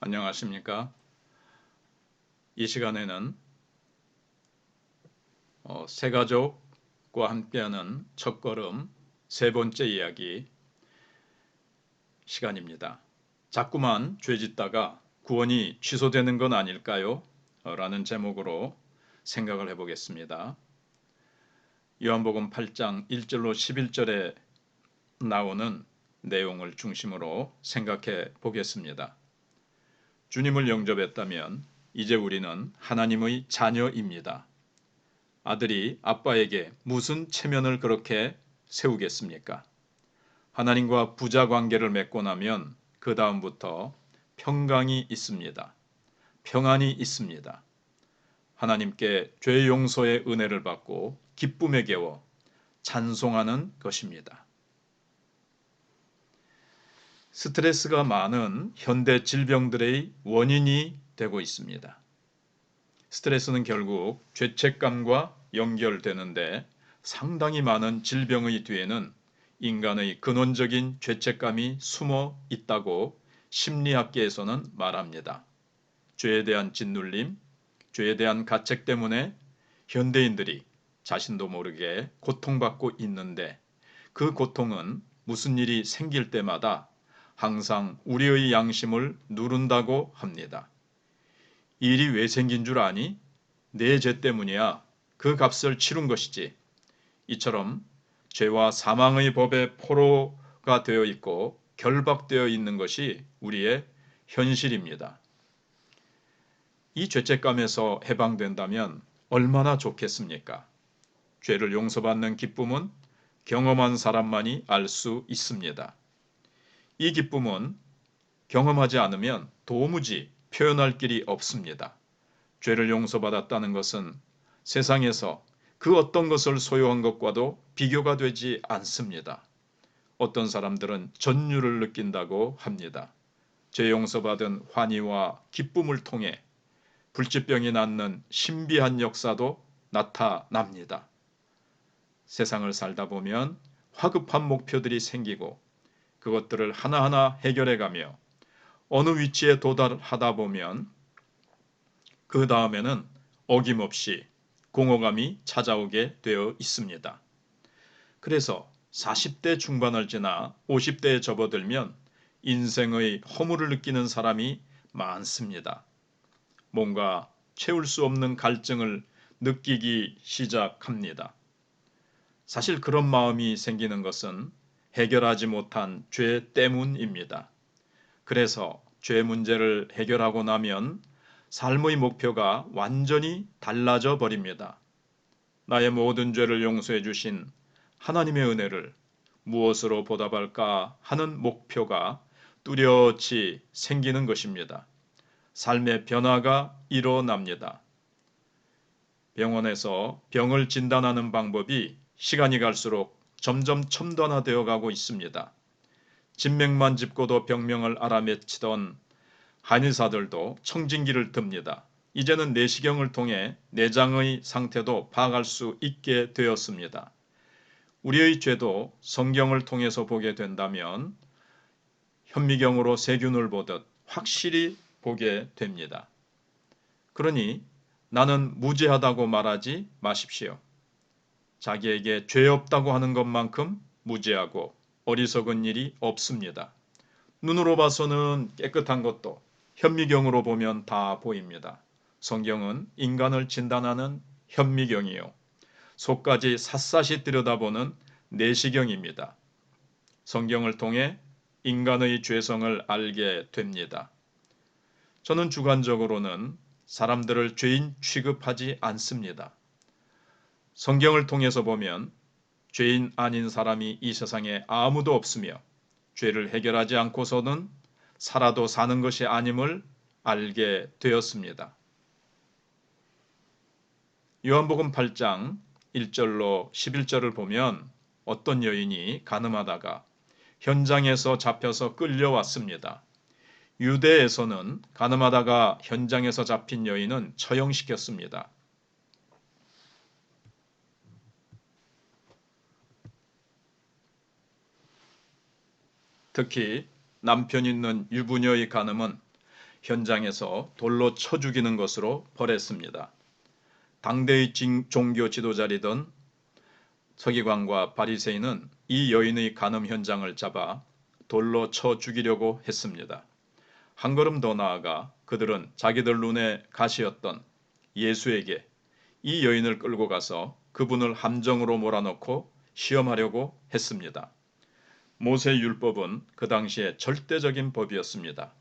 안녕하십니까? 이 시간에는 새가족과 함께하는 첫걸음 세 번째 이야기 시간입니다. 자꾸만 죄짓다가 구원이 취소되는 건 아닐까요? 라는 제목으로 생각을 해보겠습니다. 요한복음 8장 1절로 11절에 나오는 내용을 중심으로 생각해 보겠습니다. 주님을 영접했다면 이제 우리는 하나님의 자녀입니다. 아들이 아빠에게 무슨 체면을 그렇게 세우겠습니까? 하나님과 부자 관계를 맺고 나면 그 다음부터 평강이 있습니다. 평안이 있습니다. 하나님께 죄 용서의 은혜를 받고 기쁨에 겨워 찬송하는 것입니다. 스트레스가 많은 현대 질병들의 원인이 되고 있습니다. 스트레스는 결국 죄책감과 연결되는데 상당히 많은 질병의 뒤에는 인간의 근원적인 죄책감이 숨어 있다고 심리학계에서는 말합니다. 죄에 대한 짓눌림, 죄에 대한 가책 때문에 현대인들이 자신도 모르게 고통받고 있는데 그 고통은 무슨 일이 생길 때마다 항상 우리의 양심을 누른다고 합니다. 이 일이 왜 생긴 줄 아니? 내 죄 때문이야. 그 값을 치른 것이지. 이처럼 죄와 사망의 법에 포로가 되어 있고 결박되어 있는 것이 우리의 현실입니다. 이 죄책감에서 해방된다면 얼마나 좋겠습니까? 죄를 용서받는 기쁨은 경험한 사람만이 알 수 있습니다. 이 기쁨은 경험하지 않으면 도무지 표현할 길이 없습니다. 죄를 용서받았다는 것은 세상에서 그 어떤 것을 소유한 것과도 비교가 되지 않습니다. 어떤 사람들은 전율을 느낀다고 합니다. 죄 용서받은 환희와 기쁨을 통해 불치병이 낫는 신비한 역사도 나타납니다. 세상을 살다 보면 화급한 목표들이 생기고 그것들을 하나하나 해결해가며 어느 위치에 도달하다 보면 그 다음에는 어김없이 공허감이 찾아오게 되어 있습니다. 그래서 40대 중반을 지나 50대에 접어들면 인생의 허물을 느끼는 사람이 많습니다. 뭔가 채울 수 없는 갈증을 느끼기 시작합니다. 사실 그런 마음이 생기는 것은 해결하지 못한 죄 때문입니다. 그래서 죄 문제를 해결하고 나면 삶의 목표가 완전히 달라져 버립니다. 나의 모든 죄를 용서해 주신 하나님의 은혜를 무엇으로 보답할까 하는 목표가 뚜렷이 생기는 것입니다. 삶의 변화가 일어납니다. 병원에서 병을 진단하는 방법이 시간이 갈수록 점점 첨단화되어 가고 있습니다. 진맥만 짚고도 병명을 알아맺히던 한의사들도 청진기를 듭니다. 이제는 내시경을 통해 내장의 상태도 파악할 수 있게 되었습니다. 우리의 죄도 성경을 통해서 보게 된다면 현미경으로 세균을 보듯 확실히 보게 됩니다. 그러니 나는 무죄하다고 말하지 마십시오. 자기에게 죄 없다고 하는 것만큼 무죄하고 어리석은 일이 없습니다. 눈으로 봐서는 깨끗한 것도 현미경으로 보면 다 보입니다. 성경은 인간을 진단하는 현미경이요. 속까지 샅샅이 들여다보는 내시경입니다. 성경을 통해 인간의 죄성을 알게 됩니다. 저는 주관적으로는 사람들을 죄인 취급하지 않습니다. 성경을 통해서 보면 죄인 아닌 사람이 이 세상에 아무도 없으며 죄를 해결하지 않고서는 살아도 사는 것이 아님을 알게 되었습니다. 요한복음 8장 1절로 11절을 보면 어떤 여인이 간음하다가 현장에서 잡혀서 끌려왔습니다. 유대에서는 간음하다가 현장에서 잡힌 여인은 처형시켰습니다. 특히 남편 있는 유부녀의 간음은 현장에서 돌로 쳐 죽이는 것으로 벌했습니다. 당대의 종교 지도자리던 서기관과 바리새인은 이 여인의 간음 현장을 잡아 돌로 쳐 죽이려고 했습니다. 한 걸음 더 나아가 그들은 자기들 눈에 가시였던 예수에게 이 여인을 끌고 가서 그분을 함정으로 몰아넣고 시험하려고 했습니다. 모세 율법은 그 당시에 절대적인 법이었습니다.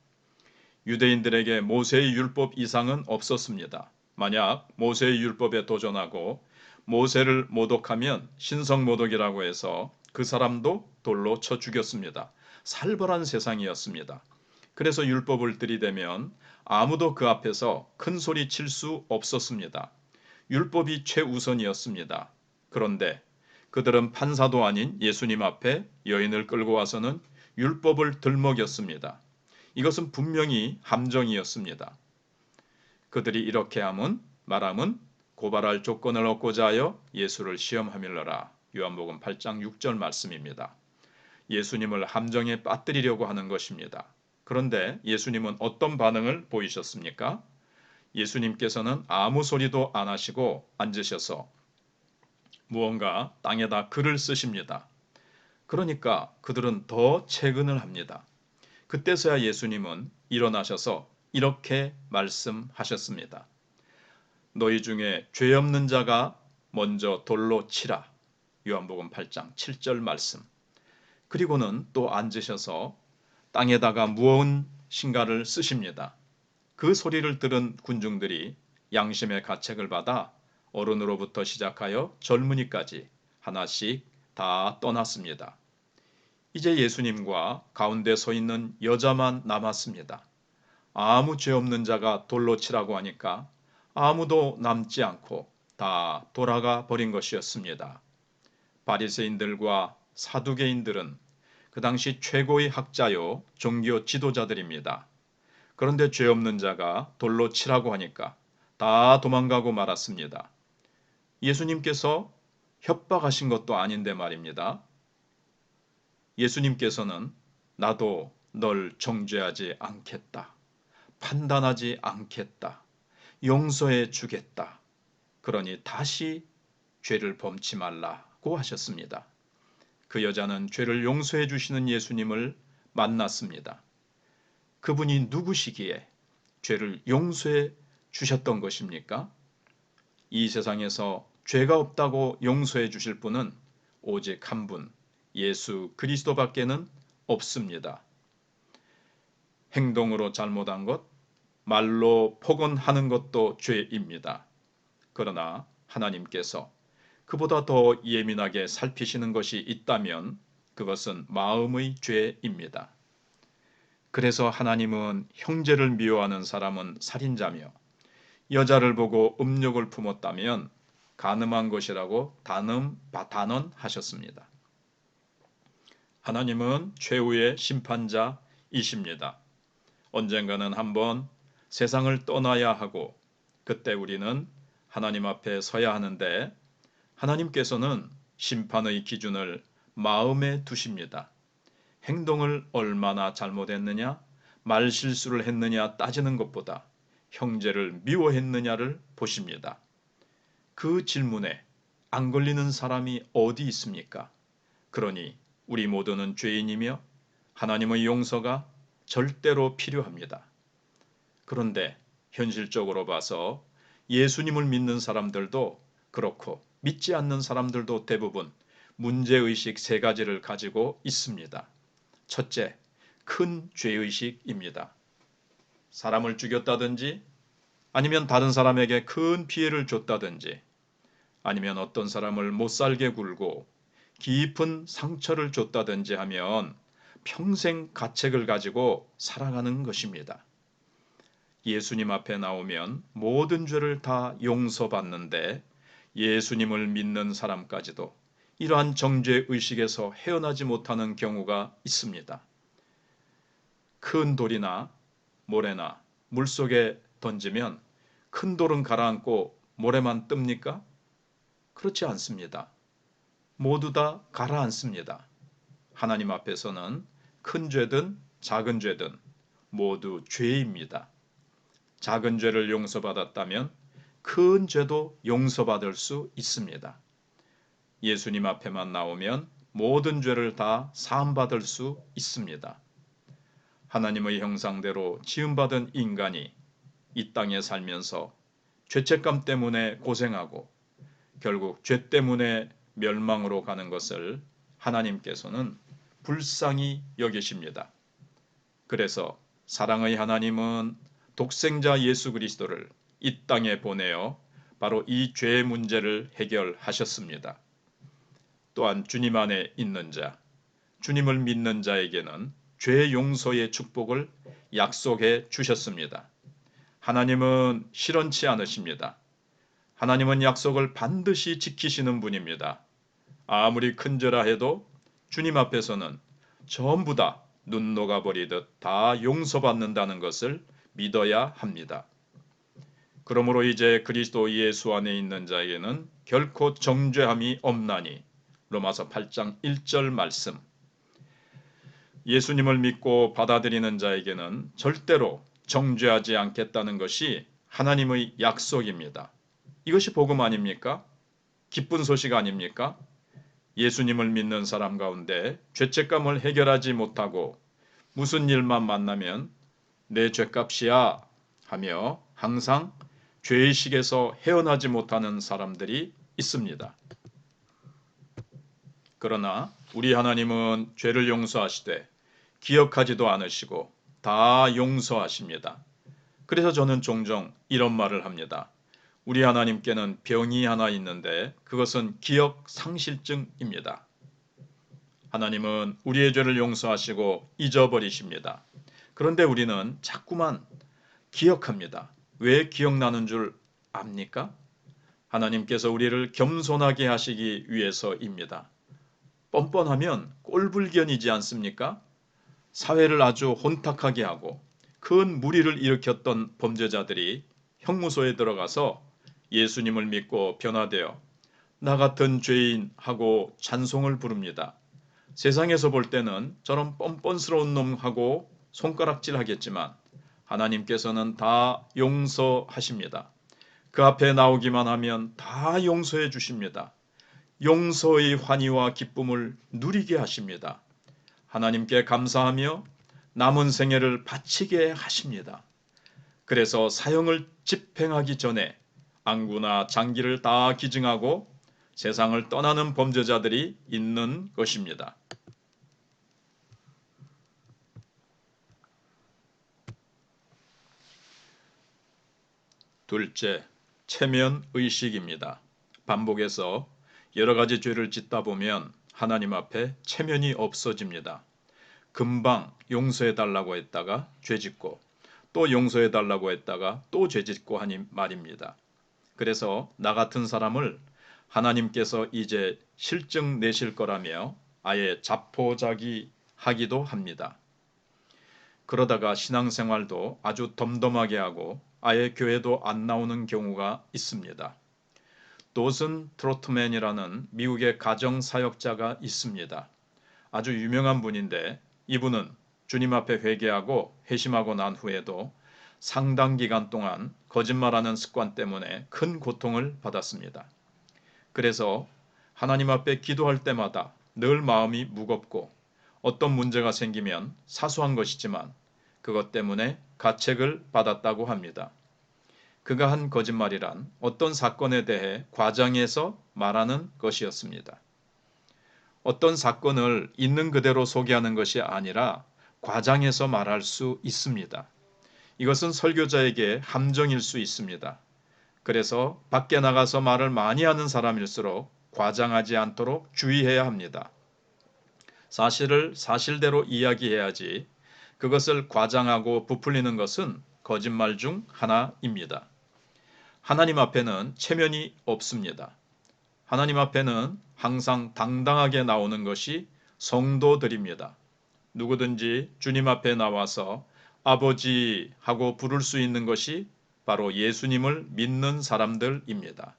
유대인들에게 모세의 율법 이상은 없었습니다. 만약 모세의 율법에 도전하고 모세를 모독하면 신성모독이라고 해서 그 사람도 돌로 쳐 죽였습니다. 살벌한 세상이었습니다. 그래서 율법을 들이대면 아무도 그 앞에서 큰 소리 칠 수 없었습니다. 율법이 최우선이었습니다. 그런데 그들은 판사도 아닌 예수님 앞에 여인을 끌고 와서는 율법을 들먹였습니다. 이것은 분명히 함정이었습니다. 그들이 이렇게 말함은 고발할 조건을 얻고자 하여 예수를 시험하밀러라. 요한복음 8장 6절 말씀입니다. 예수님을 함정에 빠뜨리려고 하는 것입니다. 그런데 예수님은 어떤 반응을 보이셨습니까? 예수님께서는 아무 소리도 안 하시고 앉으셔서 무언가 땅에다 글을 쓰십니다. 그러니까 그들은 더 채근을 합니다. 그때서야 예수님은 일어나셔서 이렇게 말씀하셨습니다. 너희 중에 죄 없는 자가 먼저 돌로 치라. 요한복음 8장 7절 말씀. 그리고는 또 앉으셔서 땅에다가 무언가를 쓰십니다. 그 소리를 들은 군중들이 양심의 가책을 받아 어른으로부터 시작하여 젊은이까지 하나씩 다 떠났습니다. 이제 예수님과 가운데 서 있는 여자만 남았습니다. 아무 죄 없는 자가 돌로 치라고 하니까 아무도 남지 않고 다 돌아가 버린 것이었습니다. 바리새인들과 사두개인들은 그 당시 최고의 학자요 종교 지도자들입니다. 그런데 죄 없는 자가 돌로 치라고 하니까 다 도망가고 말았습니다. 예수님께서 협박하신 것도 아닌데 말입니다. 예수님께서는 나도 널 정죄하지 않겠다. 판단하지 않겠다. 용서해 주겠다. 그러니 다시 죄를 범치 말라고 하셨습니다. 그 여자는 죄를 용서해 주시는 예수님을 만났습니다. 그분이 누구시기에 죄를 용서해 주셨던 것입니까? 이 세상에서 죄가 없다고 용서해 주실 분은 오직 한 분, 예수 그리스도밖에는 없습니다. 행동으로 잘못한 것, 말로 폭언하는 것도 죄입니다. 그러나 하나님께서 그보다 더 예민하게 살피시는 것이 있다면 그것은 마음의 죄입니다. 그래서 하나님은 형제를 미워하는 사람은 살인자며 여자를 보고 음욕을 품었다면 간음한 것이라고 단언하셨습니다. 하나님은 최후의 심판자이십니다. 언젠가는 한번 세상을 떠나야 하고 그때 우리는 하나님 앞에 서야 하는데 하나님께서는 심판의 기준을 마음에 두십니다. 행동을 얼마나 잘못했느냐, 말실수를 했느냐 따지는 것보다 형제를 미워했느냐를 보십니다. 그 질문에 안 걸리는 사람이 어디 있습니까? 그러니 우리 모두는 죄인이며 하나님의 용서가 절대로 필요합니다. 그런데 현실적으로 봐서 예수님을 믿는 사람들도 그렇고 믿지 않는 사람들도 대부분 문제의식 세 가지를 가지고 있습니다. 첫째, 큰 죄의식입니다. 사람을 죽였다든지 아니면 다른 사람에게 큰 피해를 줬다든지 아니면 어떤 사람을 못살게 굴고 깊은 상처를 줬다든지 하면 평생 가책을 가지고 살아가는 것입니다. 예수님 앞에 나오면 모든 죄를 다 용서받는데 예수님을 믿는 사람까지도 이러한 정죄의식에서 헤어나지 못하는 경우가 있습니다. 큰 돌이나 모래나 물속에 던지면 큰 돌은 가라앉고 모래만 뜹니까? 그렇지 않습니다. 모두 다 가라앉습니다. 하나님 앞에서는 큰 죄든 작은 죄든 모두 죄입니다. 작은 죄를 용서받았다면 큰 죄도 용서받을 수 있습니다. 예수님 앞에만 나오면 모든 죄를 다 사함받을 수 있습니다. 하나님의 형상대로 지음받은 인간이 이 땅에 살면서 죄책감 때문에 고생하고 결국 죄 때문에 멸망으로 가는 것을 하나님께서는 불쌍히 여기십니다. 그래서 사랑의 하나님은 독생자 예수 그리스도를 이 땅에 보내어 바로 이 죄의 문제를 해결하셨습니다. 또한 주님 안에 있는 자, 주님을 믿는 자에게는 죄 용서의 축복을 약속해 주셨습니다. 하나님은 실언치 않으십니다. 하나님은 약속을 반드시 지키시는 분입니다. 아무리 큰 죄라 해도 주님 앞에서는 전부 다 눈 녹아버리듯 다 용서받는다는 것을 믿어야 합니다. 그러므로 이제 그리스도 예수 안에 있는 자에게는 결코 정죄함이 없나니 로마서 8장 1절 말씀. 예수님을 믿고 받아들이는 자에게는 절대로 정죄하지 않겠다는 것이 하나님의 약속입니다. 이것이 복음 아닙니까? 기쁜 소식 아닙니까? 예수님을 믿는 사람 가운데 죄책감을 해결하지 못하고 무슨 일만 만나면 내 죄값이야 하며 항상 죄의식에서 헤어나지 못하는 사람들이 있습니다. 그러나 우리 하나님은 죄를 용서하시되 기억하지도 않으시고 다 용서하십니다. 그래서 저는 종종 이런 말을 합니다. 우리 하나님께는 병이 하나 있는데 그것은 기억 상실증입니다. 하나님은 우리의 죄를 용서하시고 잊어버리십니다. 그런데 우리는 자꾸만 기억합니다. 왜 기억나는 줄 압니까? 하나님께서 우리를 겸손하게 하시기 위해서입니다. 뻔뻔하면 꼴불견이지 않습니까? 사회를 아주 혼탁하게 하고 큰 무리를 일으켰던 범죄자들이 형무소에 들어가서 예수님을 믿고 변화되어 나 같은 죄인 하고 찬송을 부릅니다. 세상에서 볼 때는 저런 뻔뻔스러운 놈하고 손가락질 하겠지만 하나님께서는 다 용서하십니다. 그 앞에 나오기만 하면 다 용서해 주십니다. 용서의 환희와 기쁨을 누리게 하십니다. 하나님께 감사하며 남은 생애를 바치게 하십니다. 그래서 사형을 집행하기 전에 안구나 장기를 다 기증하고 세상을 떠나는 범죄자들이 있는 것입니다. 둘째, 체면 의식입니다. 반복해서 여러 가지 죄를 짓다 보면 하나님 앞에 체면이 없어집니다. 금방 용서해 달라고 했다가 죄 짓고 또 용서해 달라고 했다가 또 죄 짓고 하니 말입니다. 그래서 나 같은 사람을 하나님께서 이제 실증 내실 거라며 아예 자포자기하기도 합니다. 그러다가 신앙생활도 아주 덤덤하게 하고 아예 교회도 안 나오는 경우가 있습니다. 도슨 트로트맨이라는 미국의 가정사역자가 있습니다. 아주 유명한 분인데 이분은 주님 앞에 회개하고 회심하고 난 후에도 상당 기간 동안 거짓말하는 습관 때문에 큰 고통을 받았습니다. 그래서 하나님 앞에 기도할 때마다 늘 마음이 무겁고 어떤 문제가 생기면 사소한 것이지만 그것 때문에 가책을 받았다고 합니다. 그가 한 거짓말이란 어떤 사건에 대해 과장해서 말하는 것이었습니다. 어떤 사건을 있는 그대로 소개하는 것이 아니라 과장해서 말할 수 있습니다. 이것은 설교자에게 함정일 수 있습니다. 그래서 밖에 나가서 말을 많이 하는 사람일수록 과장하지 않도록 주의해야 합니다. 사실을 사실대로 이야기해야지 그것을 과장하고 부풀리는 것은 거짓말 중 하나입니다. 하나님 앞에는 체면이 없습니다. 하나님 앞에는 항상 당당하게 나오는 것이 성도들입니다. 누구든지 주님 앞에 나와서 아버지 하고 부를 수 있는 것이 바로 예수님을 믿는 사람들입니다.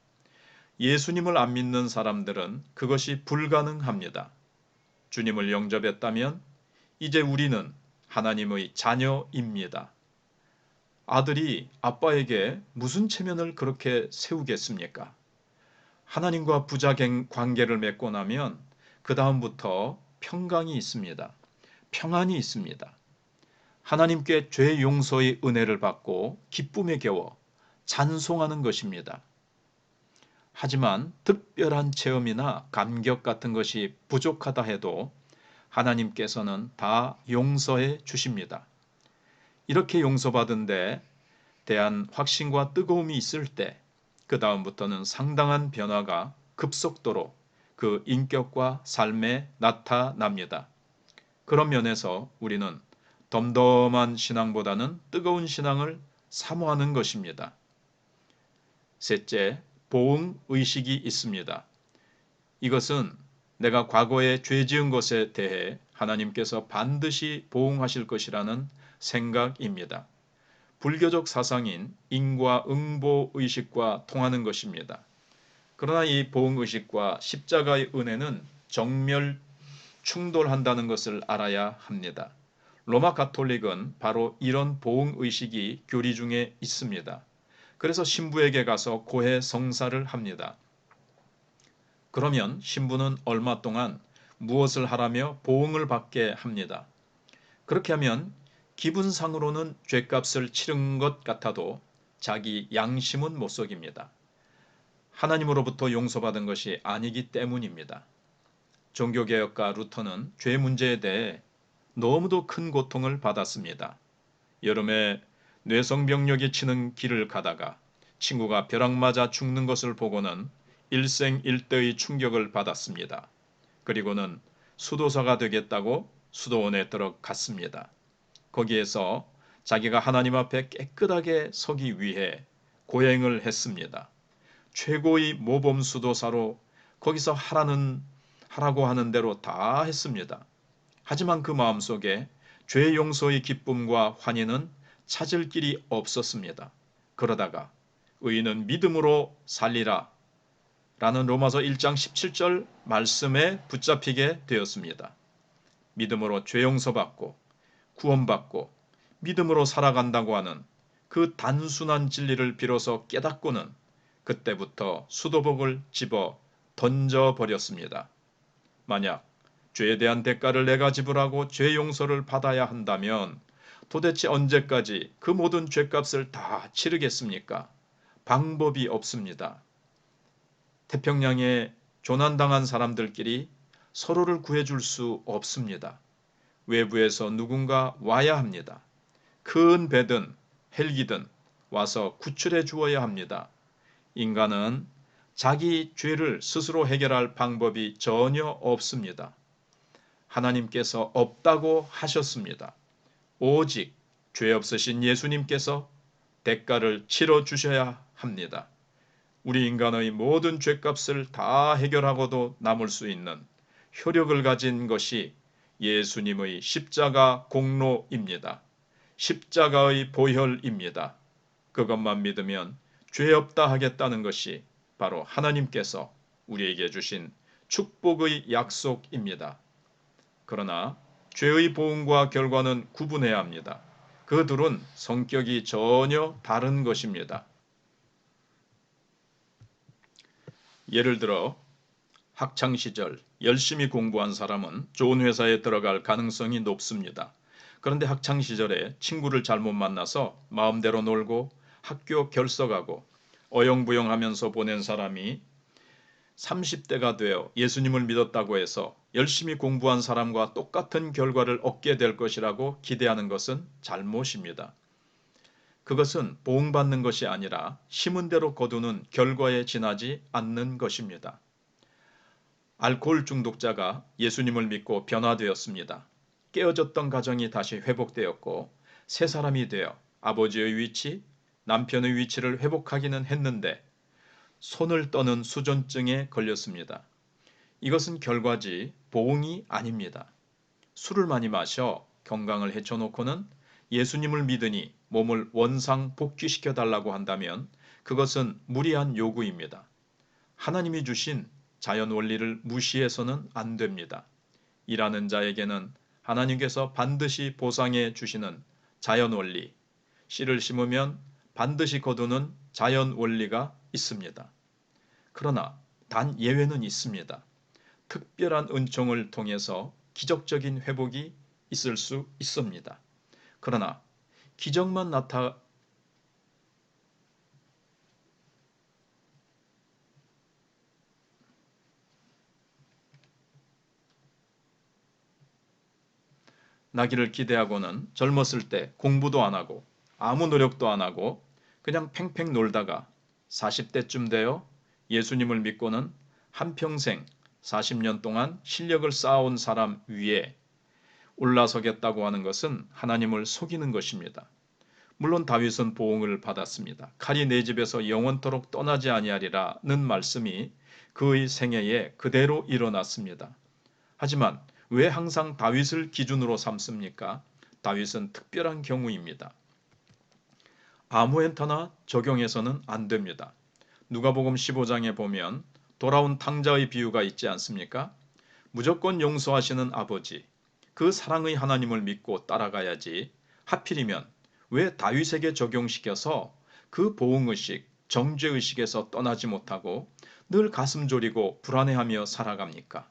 예수님을 안 믿는 사람들은 그것이 불가능합니다. 주님을 영접했다면 이제 우리는 하나님의 자녀입니다. 아들이 아빠에게 무슨 체면을 그렇게 세우겠습니까? 하나님과 부자 관계를 맺고 나면 그 다음부터 평강이 있습니다. 평안이 있습니다. 하나님께 죄 용서의 은혜를 받고 기쁨에 겨워 찬송하는 것입니다. 하지만 특별한 체험이나 감격 같은 것이 부족하다 해도 하나님께서는 다 용서해 주십니다. 이렇게 용서받은 데 대한 확신과 뜨거움이 있을 때 그 다음부터는 상당한 변화가 급속도로 그 인격과 삶에 나타납니다. 그런 면에서 우리는 덤덤한 신앙보다는 뜨거운 신앙을 사모하는 것입니다. 셋째, 보응의식이 있습니다. 이것은 내가 과거에 죄 지은 것에 대해 하나님께서 반드시 보응하실 것이라는 생각입니다. 불교적 사상인 인과응보의식과 통하는 것입니다. 그러나 이 보응의식과 십자가의 은혜는 정멸 충돌한다는 것을 알아야 합니다. 로마 가톨릭은 바로 이런 보응의식이 교리 중에 있습니다. 그래서 신부에게 가서 고해 성사를 합니다. 그러면 신부는 얼마 동안 무엇을 하라며 보응을 받게 합니다. 그렇게 하면 기분상으로는 죗값을 치른 것 같아도 자기 양심은 못 속입니다. 하나님으로부터 용서받은 것이 아니기 때문입니다. 종교개혁가 루터는 죄 문제에 대해 너무도 큰 고통을 받았습니다. 여름에 뇌성병력이 치는 길을 가다가 친구가 벼락 맞아 죽는 것을 보고는 일생일대의 충격을 받았습니다. 그리고는 수도사가 되겠다고 수도원에 들어갔습니다. 거기에서 자기가 하나님 앞에 깨끗하게 서기 위해 고행을 했습니다. 최고의 모범 수도사로 거기서 하라고 하는 대로 다 했습니다. 하지만 그 마음속에 죄 용서의 기쁨과 환희는 찾을 길이 없었습니다. 그러다가 의인은 믿음으로 살리라 라는 로마서 1장 17절 말씀에 붙잡히게 되었습니다. 믿음으로 죄 용서받고 구원받고 믿음으로 살아간다고 하는 그 단순한 진리를 비로소 깨닫고는 그때부터 수도복을 집어 던져버렸습니다. 만약 죄에 대한 대가를 내가 지불하고 죄 용서를 받아야 한다면 도대체 언제까지 그 모든 죄값을 다 치르겠습니까? 방법이 없습니다. 태평양에 조난당한 사람들끼리 서로를 구해줄 수 없습니다. 외부에서 누군가 와야 합니다. 큰 배든 헬기든 와서 구출해 주어야 합니다. 인간은 자기 죄를 스스로 해결할 방법이 전혀 없습니다. 하나님께서 없다고 하셨습니다. 오직 죄 없으신 예수님께서 대가를 치러 주셔야 합니다. 우리 인간의 모든 죄값을 다 해결하고도 남을 수 있는 효력을 가진 것이 예수님의 십자가 공로입니다. 십자가의 보혈입니다. 그것만 믿으면 죄 없다 하겠다는 것이 바로 하나님께서 우리에게 주신 축복의 약속입니다. 그러나 죄의 보응과 결과는 구분해야 합니다. 그 둘은 성격이 전혀 다른 것입니다. 예를 들어 학창시절 열심히 공부한 사람은 좋은 회사에 들어갈 가능성이 높습니다. 그런데 학창시절에 친구를 잘못 만나서 마음대로 놀고 학교 결석하고 어영부영하면서 보낸 사람이 30대가 되어 예수님을 믿었다고 해서 열심히 공부한 사람과 똑같은 결과를 얻게 될 것이라고 기대하는 것은 잘못입니다. 그것은 보응받는 것이 아니라 심은 대로 거두는 결과에 지나지 않는 것입니다. 알코올 중독자가 예수님을 믿고 변화되었습니다. 깨어졌던 가정이 다시 회복되었고 새 사람이 되어 아버지의 위치, 남편의 위치를 회복하기는 했는데 손을 떠는 수전증에 걸렸습니다. 이것은 결과지 보응이 아닙니다. 술을 많이 마셔 건강을 해쳐놓고는 예수님을 믿으니 몸을 원상 복귀시켜 달라고 한다면 그것은 무리한 요구입니다. 하나님이 주신 자연 원리를 무시해서는 안 됩니다. 일하는 자에게는 하나님께서 반드시 보상해 주시는 자연 원리, 씨를 심으면 반드시 거두는 자연 원리가 있습니다. 그러나 단 예외는 있습니다. 특별한 은총을 통해서 기적적인 회복이 있을 수 있습니다. 그러나 기적만 나기를 기대하고는 젊었을 때 공부도 안 하고 아무 노력도 안 하고 그냥 팽팽 놀다가 40대쯤 되어 예수님을 믿고는 한평생 40년 동안 실력을 쌓아온 사람 위에 올라서겠다고 하는 것은 하나님을 속이는 것입니다. 물론 다윗은 보응을 받았습니다. 칼이 내 집에서 영원토록 떠나지 아니하리라는 말씀이 그의 생애에 그대로 일어났습니다. 하지만 왜 항상 다윗을 기준으로 삼습니까? 다윗은 특별한 경우입니다. 아무한테나 적용해서는 안 됩니다. 누가복음 15장에 보면 돌아온 탕자의 비유가 있지 않습니까? 무조건 용서하시는 아버지, 그 사랑의 하나님을 믿고 따라가야지 하필이면 왜 다윗에게 적용시켜서 그 보응의식, 정죄의식에서 떠나지 못하고 늘 가슴 졸이고 불안해하며 살아갑니까?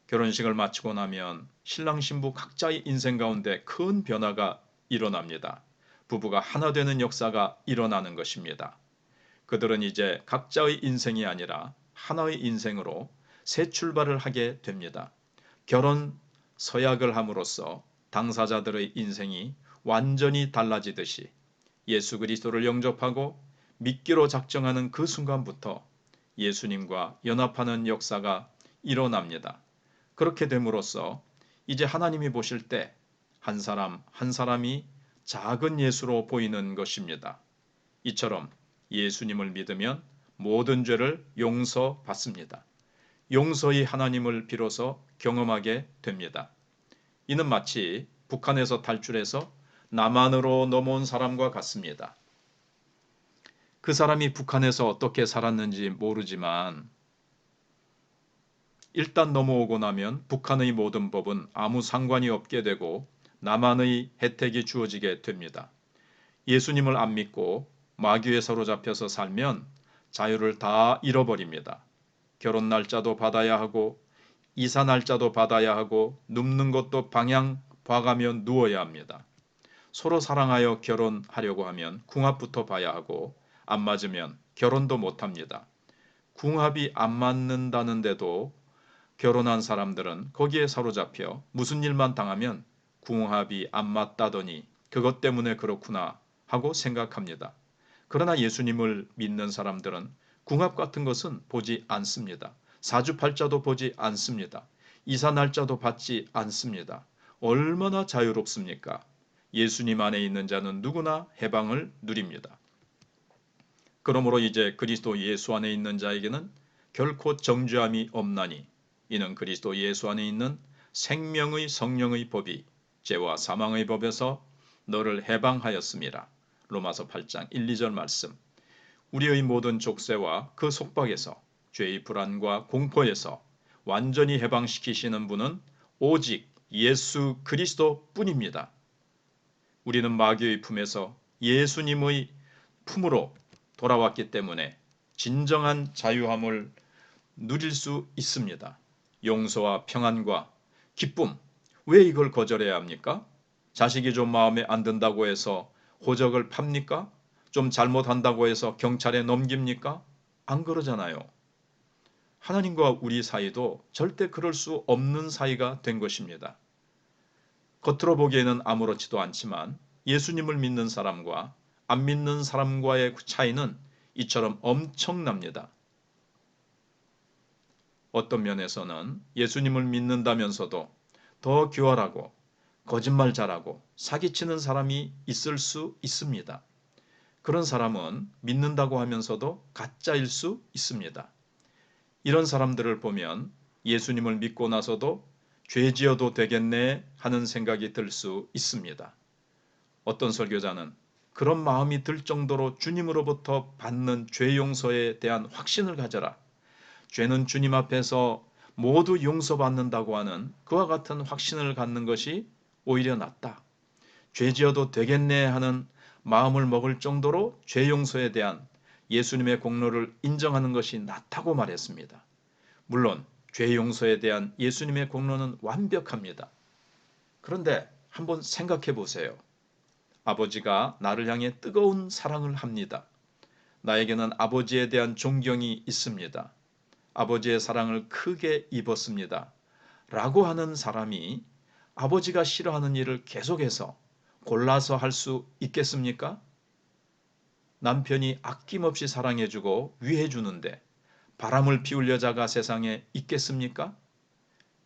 결혼식을 마치고 나면 신랑 신부 각자의 인생 가운데 큰 변화가 일어납니다. 부부가 하나 되는 역사가 일어나는 것입니다. 그들은 이제 각자의 인생이 아니라 하나의 인생으로 새 출발을 하게 됩니다. 결혼 서약을 함으로써 당사자들의 인생이 완전히 달라지듯이 예수 그리스도를 영접하고 믿기로 작정하는 그 순간부터 예수님과 연합하는 역사가 일어납니다. 그렇게 됨으로써 이제 하나님이 보실 때 한 사람 한 사람이 작은 예수로 보이는 것입니다. 이처럼 예수님을 믿으면 모든 죄를 용서받습니다. 용서의 하나님을 비로소 경험하게 됩니다. 이는 마치 북한에서 탈출해서 남한으로 넘어온 사람과 같습니다. 그 사람이 북한에서 어떻게 살았는지 모르지만 일단 넘어오고 나면 북한의 모든 법은 아무 상관이 없게 되고 남한의 혜택이 주어지게 됩니다. 예수님을 안 믿고 마귀에 사로잡혀서 살면 자유를 다 잃어버립니다. 결혼 날짜도 받아야 하고 이사 날짜도 받아야 하고 눕는 것도 방향 봐가며 누워야 합니다. 서로 사랑하여 결혼하려고 하면 궁합부터 봐야 하고 안 맞으면 결혼도 못합니다. 궁합이 안 맞는다는데도 결혼한 사람들은 거기에 사로잡혀 무슨 일만 당하면 궁합이 안 맞다더니 그것 때문에 그렇구나 하고 생각합니다. 그러나 예수님을 믿는 사람들은 궁합 같은 것은 보지 않습니다. 사주팔자도 보지 않습니다. 이사 날짜도 받지 않습니다. 얼마나 자유롭습니까? 예수님 안에 있는 자는 누구나 해방을 누립니다. 그러므로 이제 그리스도 예수 안에 있는 자에게는 결코 정죄함이 없나니 이는 그리스도 예수 안에 있는 생명의 성령의 법이 죄와 사망의 법에서 너를 해방하였음이라. 로마서 8장 1, 2절 말씀. 우리의 모든 족쇄와 그 속박에서 죄의 불안과 공포에서 완전히 해방시키시는 분은 오직 예수 그리스도 뿐입니다. 우리는 마귀의 품에서 예수님의 품으로 돌아왔기 때문에 진정한 자유함을 누릴 수 있습니다. 용서와 평안과 기쁨, 왜 이걸 거절해야 합니까? 자식이 좀 마음에 안 든다고 해서 호적을 팝니까? 좀 잘못한다고 해서 경찰에 넘깁니까? 안 그러잖아요. 하나님과 우리 사이도 절대 그럴 수 없는 사이가 된 것입니다. 겉으로 보기에는 아무렇지도 않지만 예수님을 믿는 사람과 안 믿는 사람과의 차이는 이처럼 엄청납니다. 어떤 면에서는 예수님을 믿는다면서도 더 교활하고 거짓말 잘하고 사기치는 사람이 있을 수 있습니다. 그런 사람은 믿는다고 하면서도 가짜일 수 있습니다. 이런 사람들을 보면 예수님을 믿고 나서도 죄 지어도 되겠네 하는 생각이 들 수 있습니다. 어떤 설교자는 그런 마음이 들 정도로 주님으로부터 받는 죄 용서에 대한 확신을 가져라. 죄는 주님 앞에서 모두 용서받는다고 하는 그와 같은 확신을 갖는 것이 오히려 낫다. 죄 지어도 되겠네 하는 마음을 먹을 정도로 죄 용서에 대한 예수님의 공로를 인정하는 것이 낫다고 말했습니다. 물론 죄 용서에 대한 예수님의 공로는 완벽합니다. 그런데 한번 생각해 보세요. 아버지가 나를 향해 뜨거운 사랑을 합니다. 나에게는 아버지에 대한 존경이 있습니다. 아버지의 사랑을 크게 입었습니다. 라고 하는 사람이 아버지가 싫어하는 일을 계속해서 골라서 할 수 있겠습니까? 남편이 아낌없이 사랑해주고 위해주는데 바람을 피울 여자가 세상에 있겠습니까?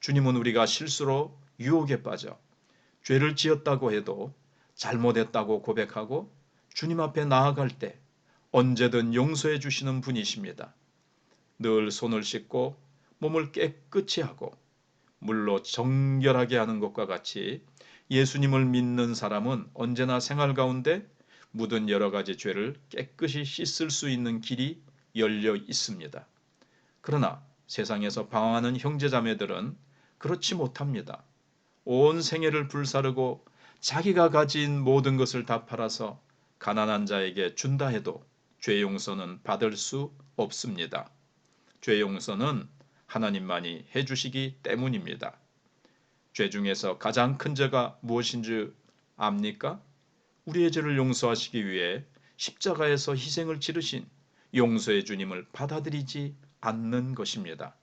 주님은 우리가 실수로 유혹에 빠져 죄를 지었다고 해도 잘못했다고 고백하고 주님 앞에 나아갈 때 언제든 용서해 주시는 분이십니다. 늘 손을 씻고 몸을 깨끗이 하고 물로 정결하게 하는 것과 같이 예수님을 믿는 사람은 언제나 생활 가운데 묻은 여러 가지 죄를 깨끗이 씻을 수 있는 길이 열려 있습니다. 그러나 세상에서 방황하는 형제자매들은 그렇지 못합니다. 온 생애를 불사르고 자기가 가진 모든 것을 다 팔아서 가난한 자에게 준다 해도 죄 용서는 받을 수 없습니다. 죄 용서는 하나님만이 해주시기 때문입니다. 죄 중에서 가장 큰 죄가 무엇인 줄 압니까? 우리의 죄를 용서하시기 위해 십자가에서 희생을 치르신 용서의 주님을 받아들이지 않는 것입니다.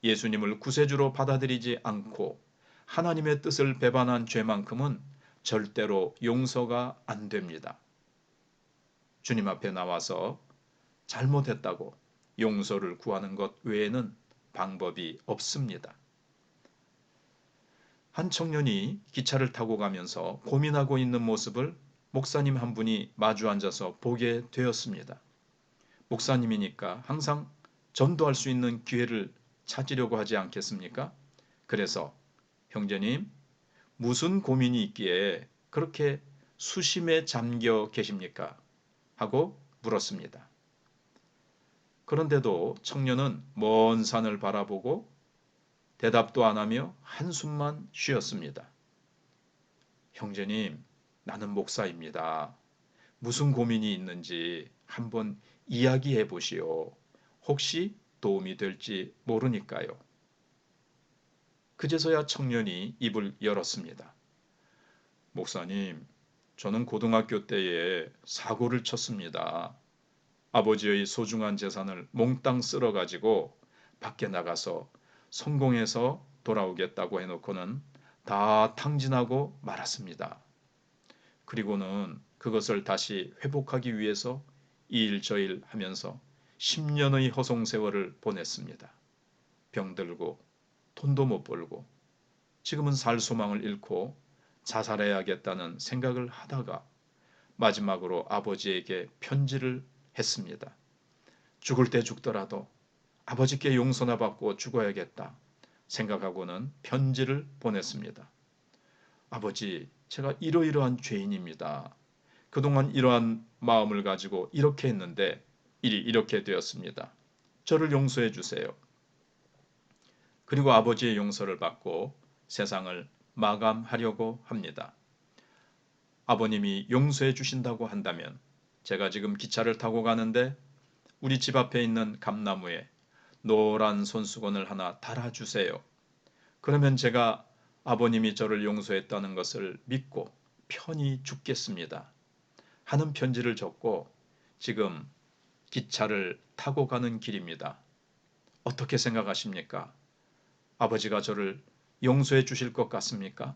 예수님을 구세주로 받아들이지 않고 하나님의 뜻을 배반한 죄만큼은 절대로 용서가 안 됩니다. 주님 앞에 나와서 잘못했다고 용서를 구하는 것 외에는 방법이 없습니다. 한 청년이 기차를 타고 가면서 고민하고 있는 모습을 목사님 한 분이 마주 앉아서 보게 되었습니다. 목사님이니까 항상 전도할 수 있는 기회를 찾으려고 하지 않겠습니까? 그래서 형제님, 무슨 고민이 있기에 그렇게 수심에 잠겨 계십니까? 하고 물었습니다. 그런데도 청년은 먼 산을 바라보고 대답도 안 하며 한숨만 쉬었습니다. 형제님, 나는 목사입니다. 무슨 고민이 있는지 한번 이야기해 보시오. 혹시 도움이 될지 모르니까요. 그제서야 청년이 입을 열었습니다. 목사님, 저는 고등학교 때에 사고를 쳤습니다. 아버지의 소중한 재산을 몽땅 쓸어가지고 밖에 나가서 성공해서 돌아오겠다고 해놓고는 다 탕진하고 말았습니다. 그리고는 그것을 다시 회복하기 위해서 이 일 저 일 하면서 10년의 허송세월을 보냈습니다. 병들고 돈도 못 벌고 지금은 살 소망을 잃고 자살해야겠다는 생각을 하다가 마지막으로 아버지에게 편지를 했습니다. 죽을 때 죽더라도 아버지께 용서나 받고 죽어야겠다 생각하고는 편지를 보냈습니다. 아버지, 제가 이러이러한 죄인입니다. 그동안 이러한 마음을 가지고 이렇게 했는데 일이 이렇게 되었습니다. 저를 용서해 주세요. 그리고 아버지의 용서를 받고 세상을 마감하려고 합니다. 아버님이 용서해 주신다고 한다면 제가 지금 기차를 타고 가는데 우리 집 앞에 있는 감나무에 노란 손수건을 하나 달아주세요. 그러면 제가 아버님이 저를 용서했다는 것을 믿고 편히 죽겠습니다. 하는 편지를 적고 지금 기차를 타고 가는 길입니다. 어떻게 생각하십니까? 아버지가 저를 용서해 주실 것 같습니까?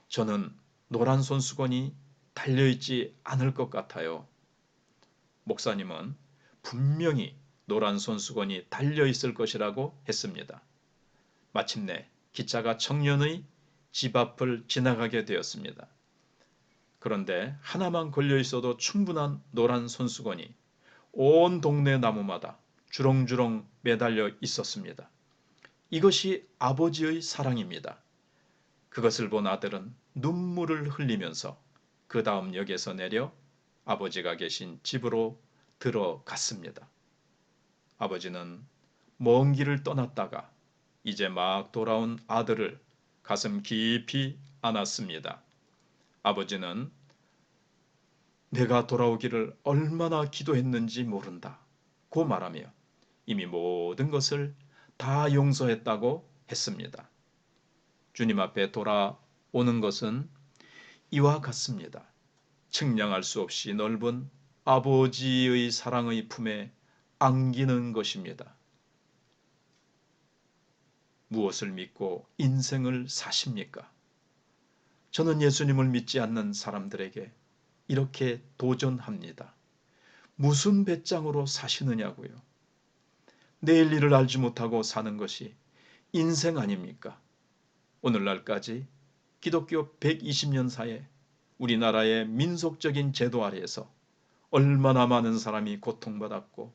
저는 노란 손수건이 달려있지 않을 것 같아요. 목사님은 분명히 노란 손수건이 달려있을 것이라고 했습니다. 마침내 기차가 청년의 집 앞을 지나가게 되었습니다. 그런데 하나만 걸려 있어도 충분한 노란 손수건이 온 동네 나무마다 주렁주렁 매달려 있었습니다. 이것이 아버지의 사랑입니다. 그것을 본 아들은 눈물을 흘리면서 그 다음 역에서 내려 아버지가 계신 집으로 들어갔습니다. 아버지는 먼 길을 떠났다가 이제 막 돌아온 아들을 가슴 깊이 안았습니다. 아버지는 내가 돌아오기를 얼마나 기도했는지 모른다 고 말하며 이미 모든 것을 다 용서했다고 했습니다. 주님 앞에 돌아오는 것은 이와 같습니다. 측량할 수 없이 넓은 아버지의 사랑의 품에 안기는 것입니다. 무엇을 믿고 인생을 사십니까? 저는 예수님을 믿지 않는 사람들에게 이렇게 도전합니다. 무슨 배짱으로 사시느냐고요. 내일 일을 알지 못하고 사는 것이 인생 아닙니까? 오늘날까지 기독교 120년 사에 우리나라의 민속적인 제도 아래에서 얼마나 많은 사람이 고통받았고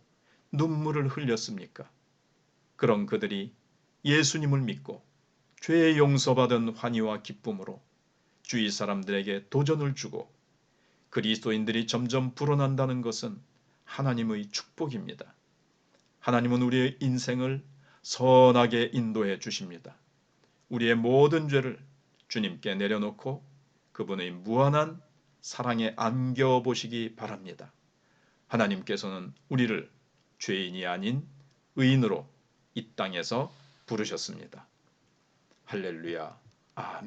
눈물을 흘렸습니까? 그런 그들이 예수님을 믿고 죄 용서받은 환희와 기쁨으로 주위 사람들에게 도전을 주고 그리스도인들이 점점 불어난다는 것은 하나님의 축복입니다. 하나님은 우리의 인생을 선하게 인도해 주십니다. 우리의 모든 죄를 주님께 내려놓고 그분의 무한한 사랑에 안겨보시기 바랍니다. 하나님께서는 우리를 죄인이 아닌 의인으로 이 땅에서 부르셨습니다. 할렐루야. 아멘.